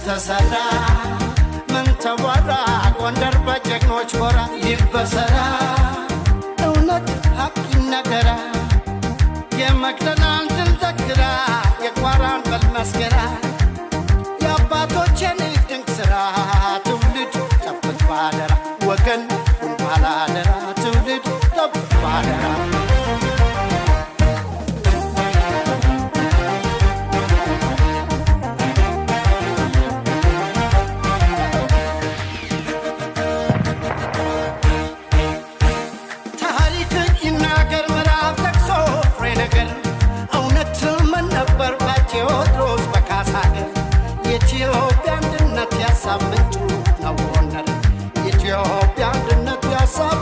ተሰራ ምን ተወራ ጎንደር በጀግኖች ኮራ ይበሰራ እውነት ሀቅ ይነገራ የመቅደላን ድል ዘክራ የቋራን በልመስገራ የአባቶችን ድንቅ ሥራ ትውልድ ጠብቅ ባደራ ወገን ሁን ባላደራ ትውልድ ጠብቅ ባደራ ኢትዮጵያ አንድነት ያሳብ ምንጩ ነው ጎንደር ኢትዮጵያ አንድነት ያሳብ